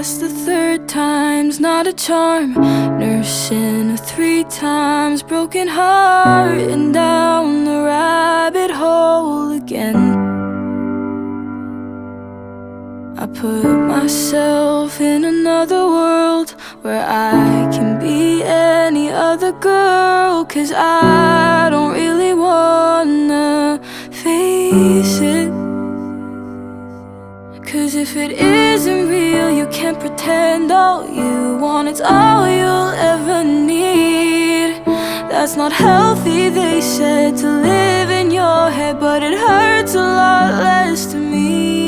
guess the third time's not a charm. Nursing a 3 times broken heart and down the rabbit hole again. I put myself in another world where I can be any other girl, 'cause I don't really wanna face it. 'Cause if it isn't real, you can't pretend all you want, it's all you'll ever need. That's not healthy, they said, to live in your head, but it hurts a lot less to me.